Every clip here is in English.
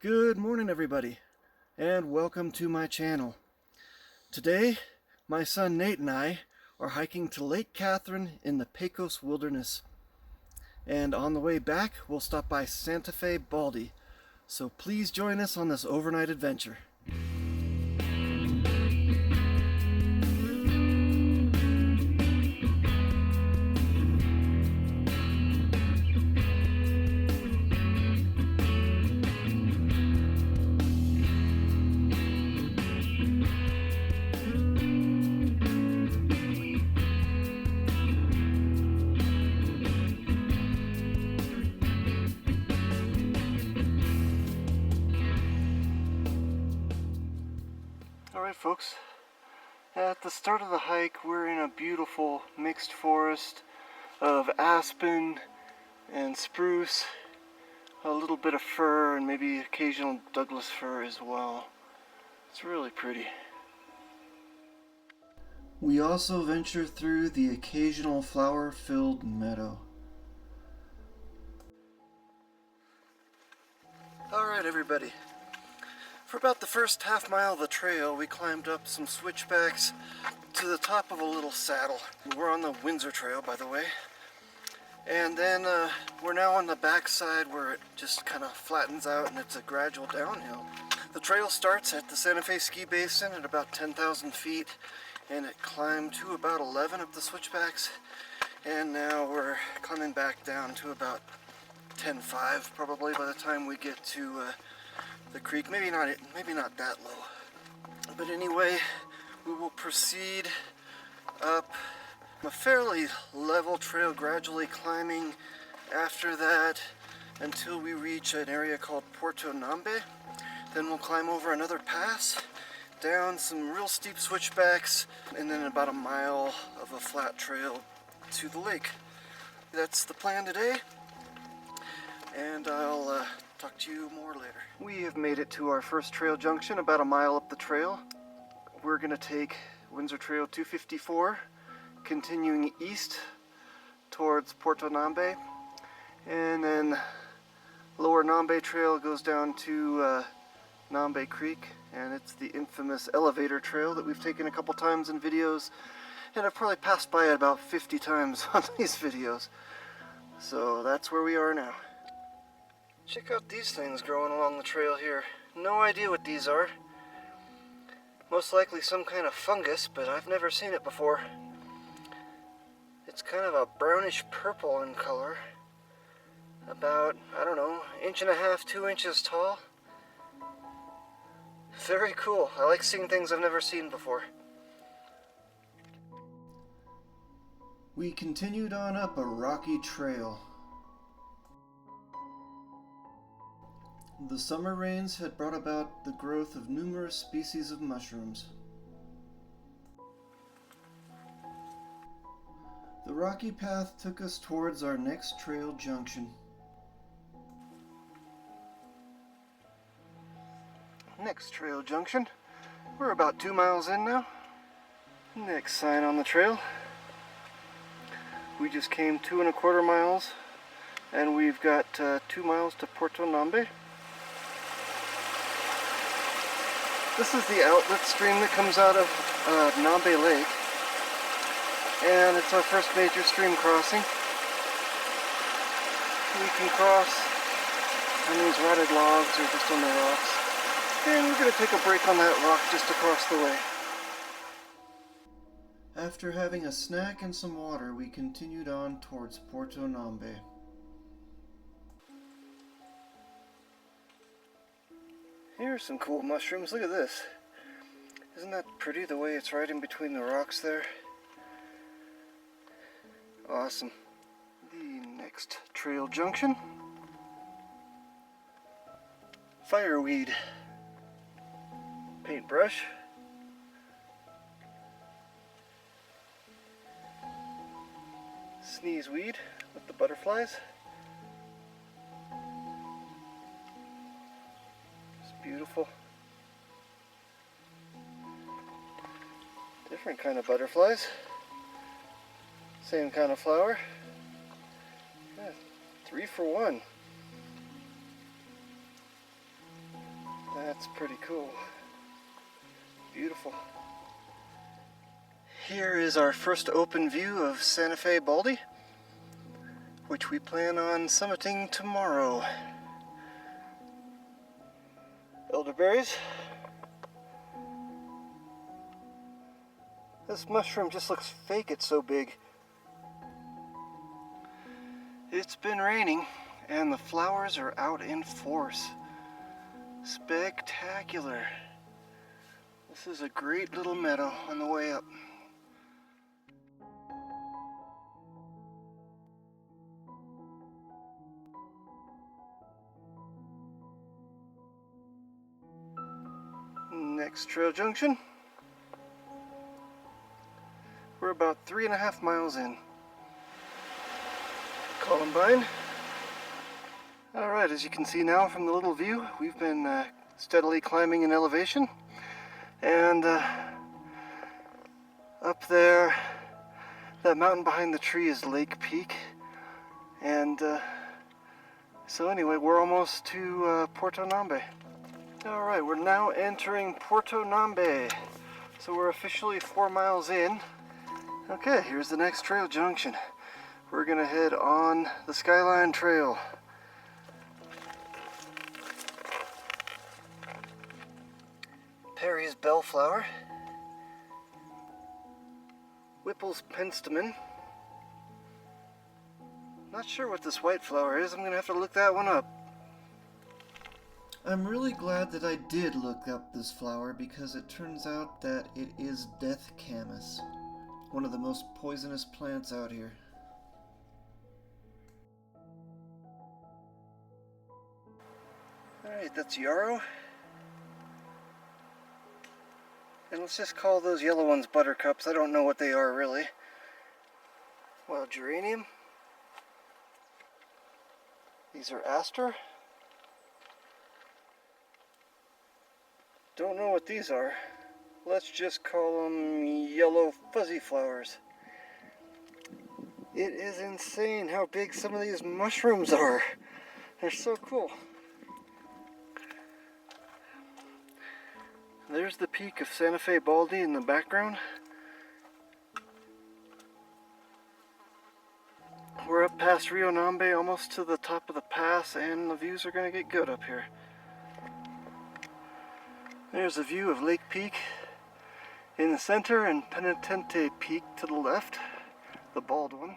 Good morning, everybody, and welcome to my channel. Today, my son Nate and I are hiking to Lake Katherine in the Pecos Wilderness. And on the way back, we'll stop by Santa Fe Baldy. So please join us on this overnight adventure. Alright folks, at the start of the hike we're in a beautiful mixed forest of aspen and spruce, a little bit of fir and maybe occasional Douglas fir as well. It's really pretty. We also venture through the occasional flower-filled meadow. Alright everybody. For about the first half mile of the trail, we climbed up some switchbacks to the top of a little saddle. We're on the Windsor Trail, by the way. And then we're now on the backside where it just kind of flattens out and it's a gradual downhill. The trail starts at the Santa Fe ski basin at about 10,000 feet and it climbed to about 11 up the switchbacks. And now we're climbing back down to about 10.5 probably by the time we get to the creek. Maybe not that low. But anyway, we will proceed up a fairly level trail, gradually climbing after that until we reach an area called Porto Nambe. Then we'll climb over another pass, down some real steep switchbacks, and then about a mile of a flat trail to the lake. That's the plan today, and I'll talk to you more later. We have made it to our first trail junction, about a mile up the trail. We're going to take Windsor Trail 254, continuing east towards Porto Nambe, and then Lower Nambe Trail goes down to Nambe Creek, and it's the infamous elevator trail that we've taken a couple times in videos, and I've probably passed by it about 50 times on these videos. So that's where we are now. Check out these things growing along the trail here. No idea what these are. Most likely some kind of fungus, but I've never seen it before. It's kind of a brownish purple in color. About, I don't know, 1.5 to 2 inches tall. Very cool. I like seeing things I've never seen before. We continued on up a rocky trail. The summer rains had brought about the growth of numerous species of mushrooms. The rocky path took us towards our next trail junction. Next trail junction. We're about 2 miles in now. Next sign on the trail. We just came 2.25 miles and we've got 2 miles to Porto Nambe. This is the outlet stream that comes out of Nambe Lake, and it's our first major stream crossing. We can cross on these rotted logs or just on the rocks, and we're going to take a break on that rock just across the way. After having a snack and some water, we continued on towards Porto Nambe. Here's some cool mushrooms. Look at this. Isn't that pretty, the way it's right in between the rocks there? Awesome. The next trail junction. Fireweed. Paintbrush. Sneezeweed with the butterflies. Beautiful. Different kind of butterflies. Same kind of flower. Yeah, 3 for 1. That's pretty cool. Beautiful. Here is our first open view of Santa Fe Baldy, which we plan on summiting tomorrow. Elderberries. This mushroom just looks fake, it's so big. It's been raining and the flowers are out in force. Spectacular. This is a great little meadow on the way up. Next trail junction. We're about 3.5 miles in. Columbine. Alright, as you can see now from the little view, we've been steadily climbing in elevation. And up there, that mountain behind the tree is Lake Peak. And so anyway, we're almost to Porto Nambe. Alright, we're now entering Porto Nambe. So we're officially 4 miles in. Okay, here's the next trail junction. We're gonna head on the Skyline Trail. Perry's Bellflower. Whipple's Penstemon. Not sure what this white flower is. I'm gonna have to look that one up. I'm really glad that I did look up this flower because it turns out that it is death camas, one of the most poisonous plants out here. Alright, that's yarrow. And let's just call those yellow ones buttercups. I don't know what they are really. Wild geranium. These are aster. Don't know what these are. Let's just call them yellow fuzzy flowers. It is insane how big some of these mushrooms are. They're so cool. There's the peak of Santa Fe Baldy in the background. We're up past Rio Nambe, almost to the top of the pass, and the views are going to get good up here. There's a view of Lake Peak in the center and Penitente Peak to the left, the bald one.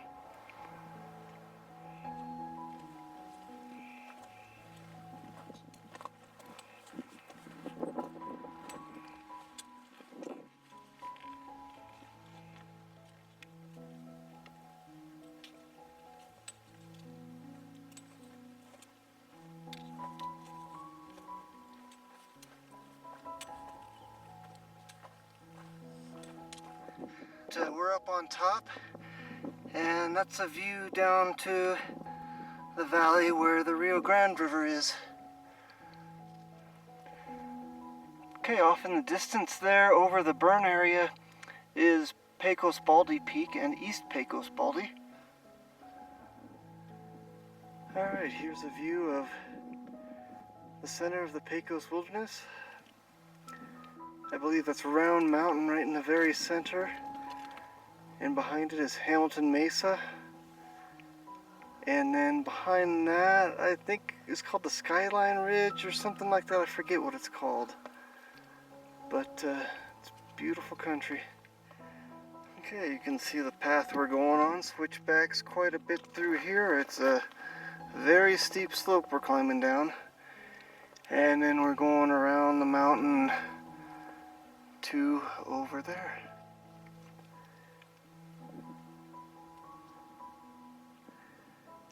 We're up on top, and that's a view down to the valley where the Rio Grande River is. Okay, off in the distance there over the burn area is Pecos Baldy Peak and East Pecos Baldy. Alright, here's a view of the center of the Pecos Wilderness. I believe that's Round Mountain right in the very center. And behind it is Hamilton Mesa. And then behind that, I think it's called the Skyline Ridge or something like that. I forget what it's called. But it's beautiful country. Okay, you can see the path we're going on. Switchbacks quite a bit through here. It's a very steep slope we're climbing down. And then we're going around the mountain to over there.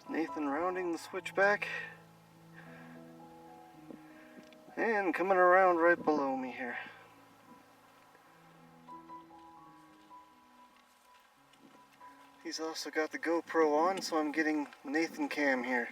Nathan rounding the switchback and coming around right below me here. He's also got the GoPro on, so I'm getting Nathan cam here.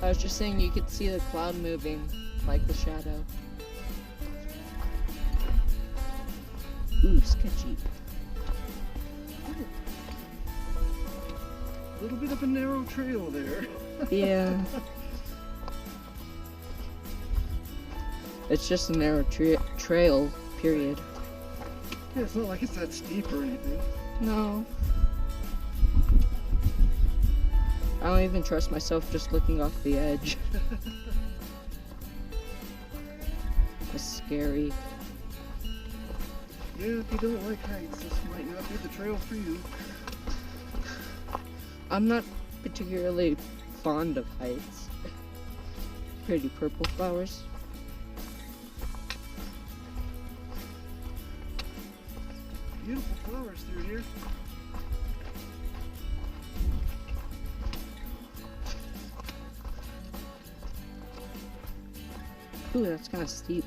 I was just saying you could see the cloud moving, like the shadow. Ooh, sketchy. A little bit of a narrow trail there. Yeah. It's just a narrow trail, period. Yeah, it's not like it's that steep or anything. No. I don't even trust myself just looking off the edge. It's scary. Yeah, if you don't like heights, this might not be the trail for you. I'm not particularly fond of heights. Pretty purple flowers. Beautiful flowers through here. Ooh, that's kind of steep.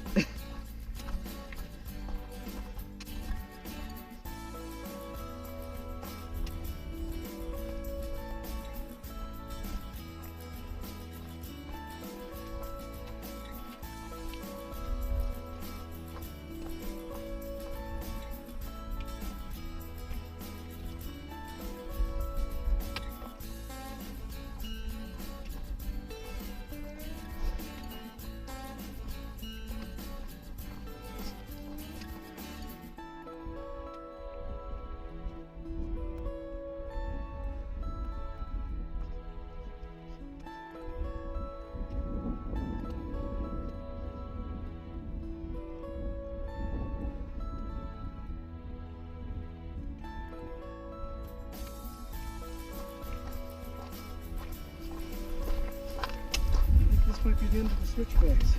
This might be the end of the switchbacks.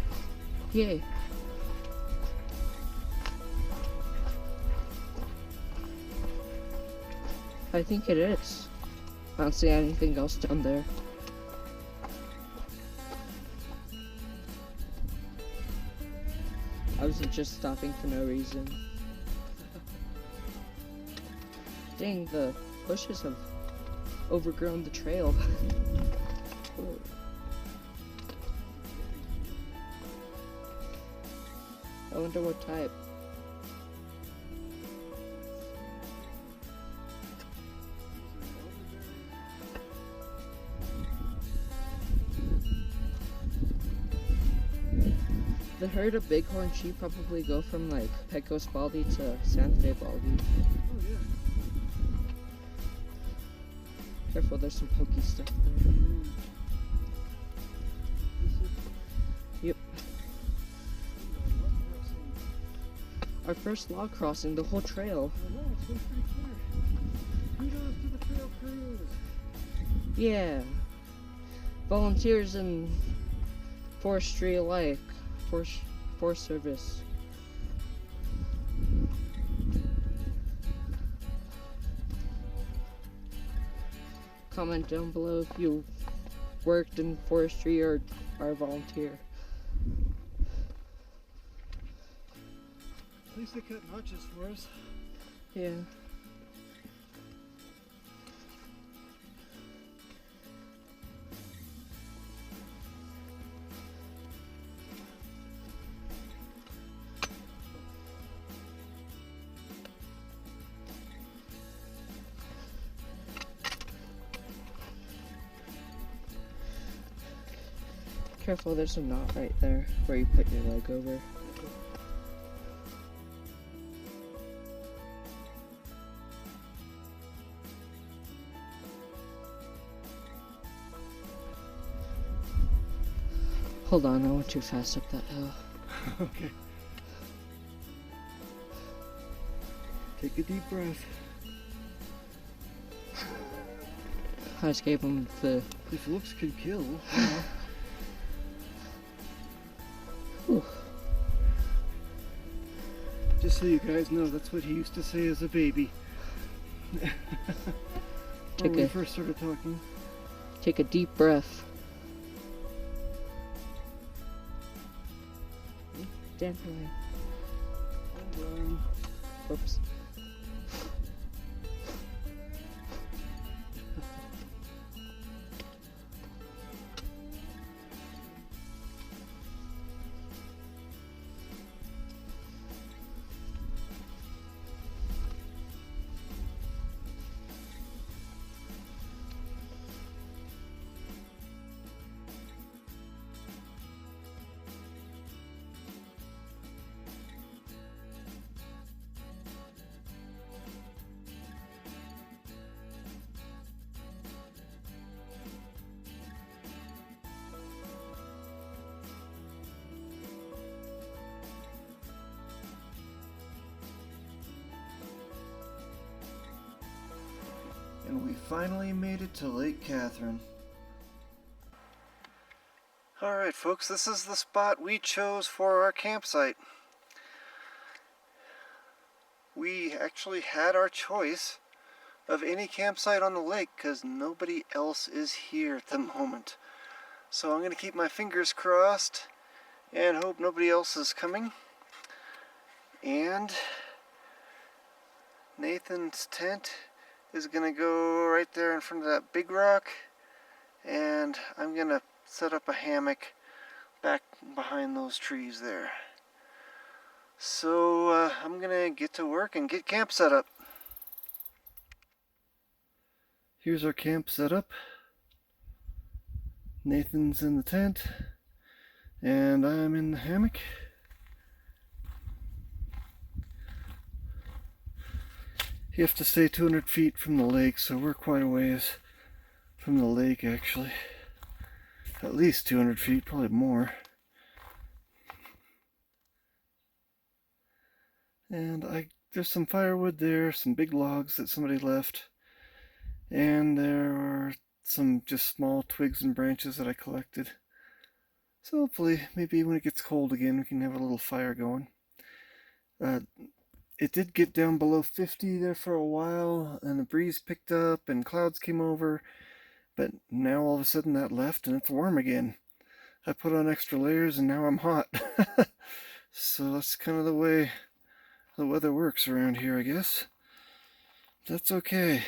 Yay. I think it is. I don't see anything else down there. I wasn't just stopping for no reason. Dang, the bushes have overgrown the trail. I wonder what type. The herd of bighorn sheep probably go from like Pecos Baldy to Santa Fe Baldy. Oh yeah. Careful, there's some pokey stuff there. Yep. Our first log crossing, the whole trail. I know, it's been pretty clear. Kudos to the trail crews. Yeah. Volunteers and forestry alike. Forest Service. Comment down below if you worked in forestry or are a volunteer. At least they cut notches for us. Yeah. Careful, there's a knot right there where you put your leg over. Hold on, I went too fast up that hill. Okay. Take a deep breath. I just gave him the... If looks could kill. Whew. Just so you guys know, that's what he used to say as a baby. When we first started talking. Take a deep breath. Definitely. Oops. finally made it to Lake Katherine. Alright folks, this is the spot we chose for our campsite. We actually had our choice of any campsite on the lake because nobody else is here at the moment. So I'm going to keep my fingers crossed and hope nobody else is coming. And Nathan's tent is going to go right there in front of that big rock, and I'm going to set up a hammock back behind those trees there. So I'm going to get to work and get camp set up. Here's our camp set up. Nathan's in the tent, and I'm in the hammock. You have to stay 200 feet from the lake, so we're quite a ways from the lake actually. At least 200 feet, probably more. And there's some firewood there, some big logs that somebody left. And there are some just small twigs and branches that I collected. So hopefully, maybe when it gets cold again, we can have a little fire going. It did get down below 50 there for a while, and the breeze picked up and clouds came over, but now all of a sudden that left and it's warm again. I put on extra layers and now I'm hot. So that's kind of the way the weather works around here, I guess. That's okay.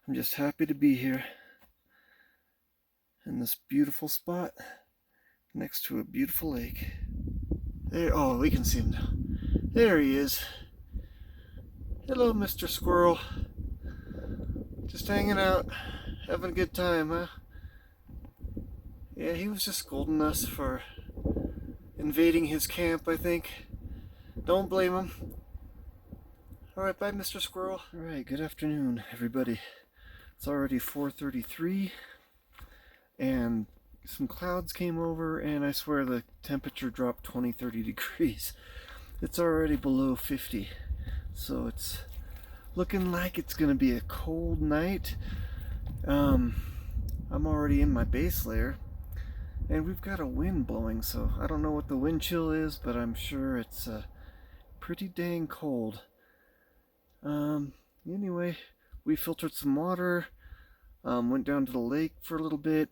I'm just happy to be here in this beautiful spot next to a beautiful lake. There, oh, we can see him now. There he is. Hello, Mr. Squirrel. Just hanging out, having a good time, huh? Yeah, he was just scolding us for invading his camp, I think. Don't blame him. Alright, bye, Mr. Squirrel. Alright, good afternoon, everybody. It's already 4:33, and some clouds came over, and I swear the temperature dropped 20-30 degrees. It's already below 50, so it's looking like it's gonna be a cold night. I'm already in my base layer, and we've got a wind blowing, so I don't know what the wind chill is, but I'm sure it's pretty dang cold. Anyway, we filtered some water, went down to the lake for a little bit,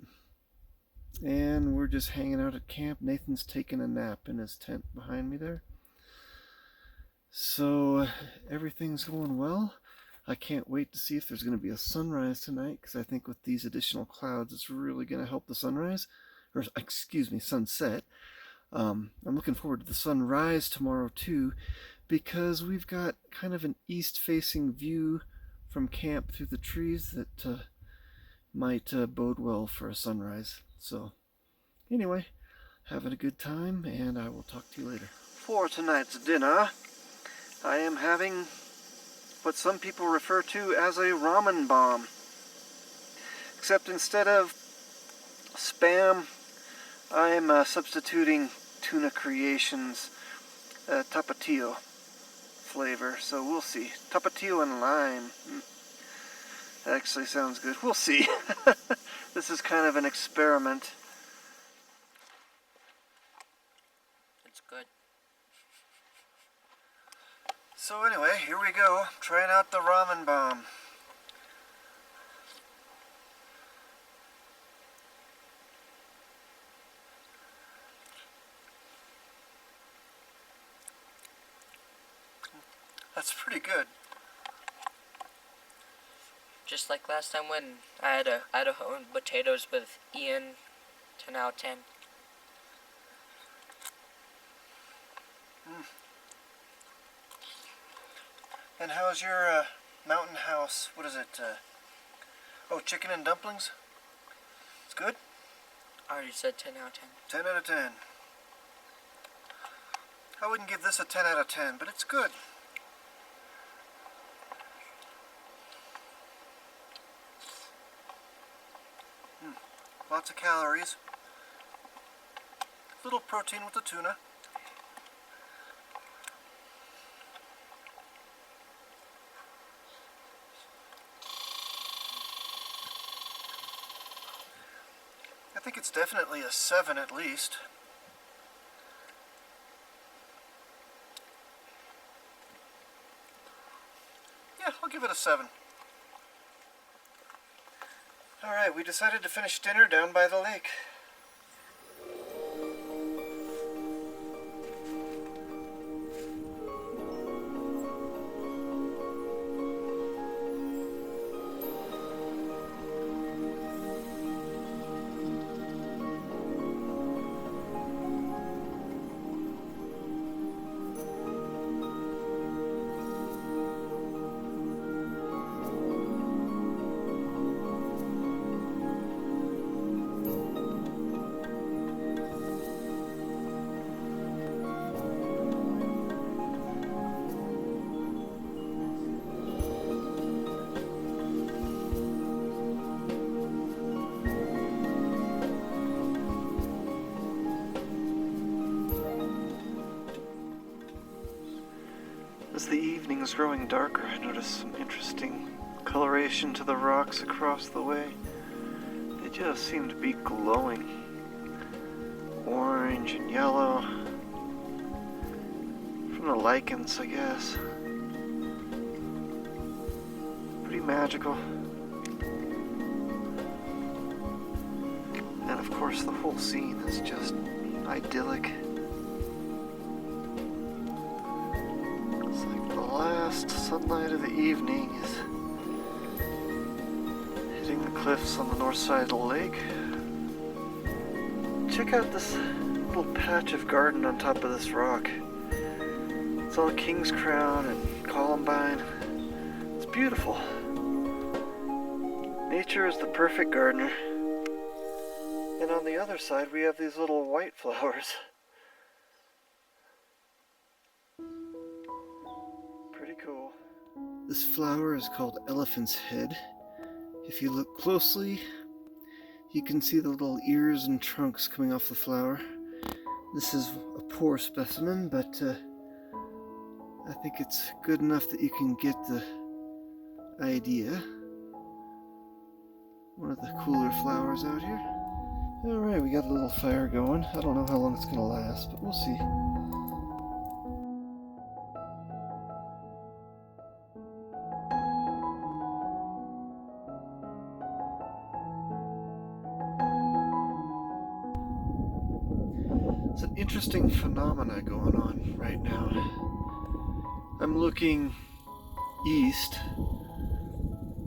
and we're just hanging out at camp. Nathan's taking a nap in his tent behind me there. So everything's going well. I can't wait to see if there's going to be a sunrise tonight, because I think with these additional clouds it's really going to help the sunrise, or excuse me, sunset. I'm looking forward to the sunrise tomorrow too, because we've got kind of an east-facing view from camp through the trees that might bode well for a sunrise. So anyway, having a good time, and I will talk to you later. For tonight's dinner, I am having what some people refer to as a ramen bomb. Except instead of Spam, I'm substituting Tuna Creations Tapatio flavor, so we'll see. Tapatio and lime. That actually sounds good. We'll see. This is kind of an experiment. It's good. So anyway, here we go, trying out the ramen bomb. That's pretty good. Just like last time when I had Idaho potatoes with Ian, 10 out of 10. And how's your mountain house? What is it? Oh, chicken and dumplings? It's good? I already said 10 out of 10. 10 out of 10. I wouldn't give this a 10 out of 10, but it's good. Lots of calories. Little protein with the tuna. I think it's definitely a 7 at least. Yeah, I'll give it a 7. Alright, we decided to finish dinner down by the lake. As the evening is growing darker, I notice some interesting coloration to the rocks across the way. They just seem to be glowing. Orange and yellow. From the lichens, I guess. Pretty magical. And of course the whole scene is just idyllic. Sunlight of the evening is hitting the cliffs on the north side of the lake. Check out this little patch of garden on top of this rock. It's all king's crown and columbine. It's beautiful. Nature is the perfect gardener. And on the other side we have these little white flowers. Pretty cool. This flower is called elephant's head. If you look closely, you can see the little ears and trunks coming off the flower. This is a poor specimen, but I think it's good enough that you can get the idea. One of the cooler flowers out here. Alright, we got a little fire going. I don't know how long it's going to last, but we'll see. It's an interesting phenomena going on right now. I'm looking east,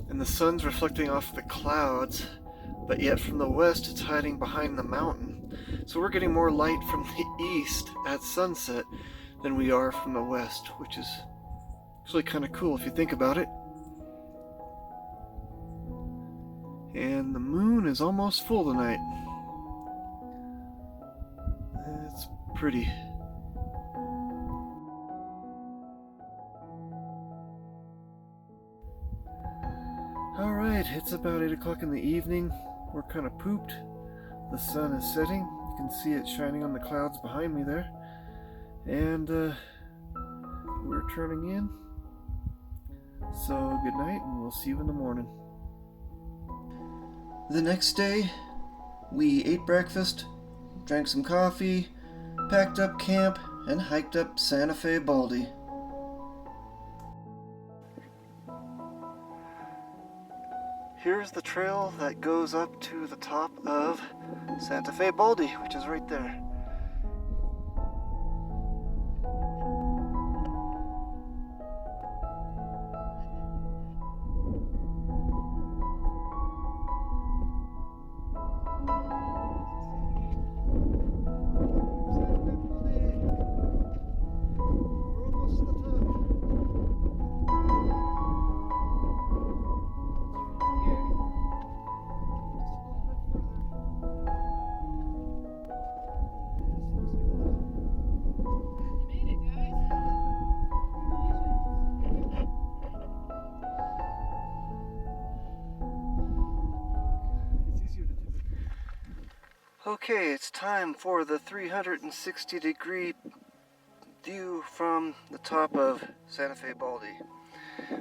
and the sun's reflecting off the clouds, but yet from the west it's hiding behind the mountain. So we're getting more light from the east at sunset than we are from the west, which is actually kind of cool if you think about it. And the moon is almost full tonight. It's pretty. Alright, it's about 8 o'clock in the evening. We're kind of pooped. The sun is setting. You can see it shining on the clouds behind me there. And we're turning in. So good night, and we'll see you in the morning. The next day, we ate breakfast, drank some coffee, packed up camp, and hiked up Santa Fe Baldy. Here's the trail that goes up to the top of Santa Fe Baldy, which is right there. Okay, it's time for the 360-degree view from the top of Santa Fe Baldy.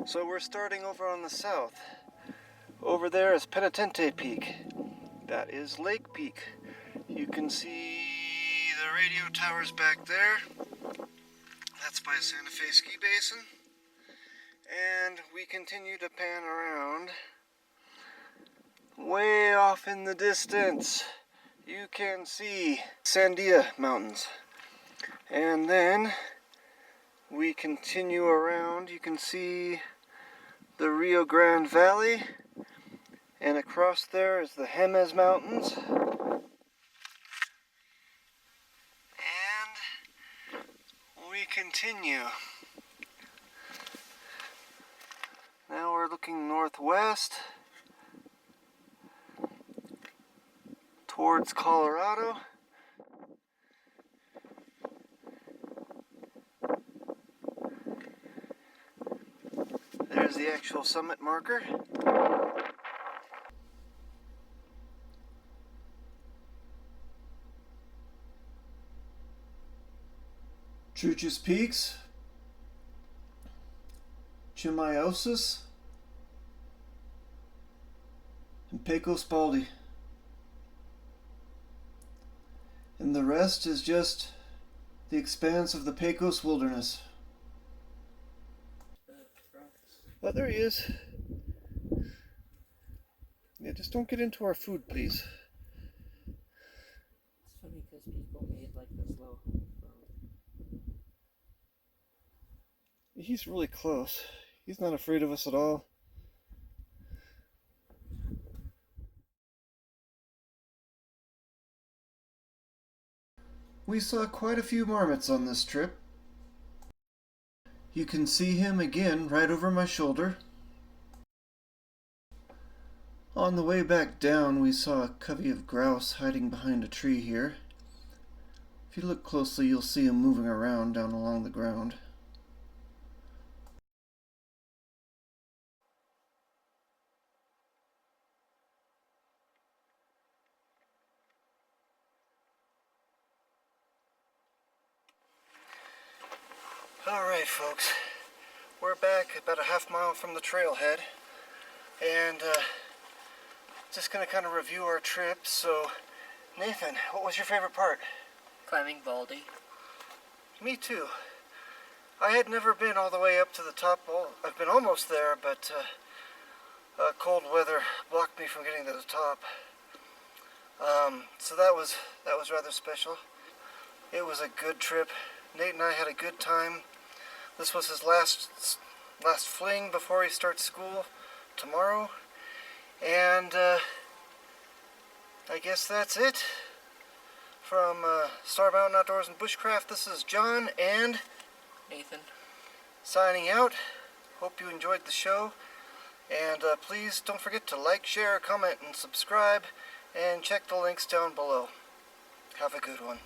So we're starting over on the south. Over there is Penitente Peak. That is Lake Peak. You can see the radio towers back there. That's by Santa Fe Ski Basin. And we continue to pan around. Way off in the distance, you can see Sandia Mountains. And then we continue around. You can see the Rio Grande Valley. And across there is the Jemez Mountains. And we continue. Now we're looking northwest towards Colorado. There's the actual summit marker. Truchas Peaks, Chimiosis, and Pecos Baldy. And the rest is just the expanse of the Pecos Wilderness. Oh, there he is. Yeah, just don't get into our food, please. It's funny because people made like this little road. He's really close. He's not afraid of us at all. We saw quite a few marmots on this trip. You can see him again right over my shoulder. On the way back down, we saw a covey of grouse hiding behind a tree here. If you look closely, you'll see him moving around down along the ground. Alright folks, we're back about a half mile from the trailhead, and just going to kind of review our trip. So Nathan, what was your favorite part? Climbing Baldy. Me too. I had never been all the way up to the top. I've been almost there, but cold weather blocked me from getting to the top. So that was rather special. It was a good trip. Nate and I had a good time. This was his last fling before he starts school tomorrow. And I guess that's it. From Star Mountain Outdoors and Bushcraft, this is John and Nathan. Signing out. Hope you enjoyed the show. And please don't forget to like, share, comment, and subscribe. And check the links down below. Have a good one.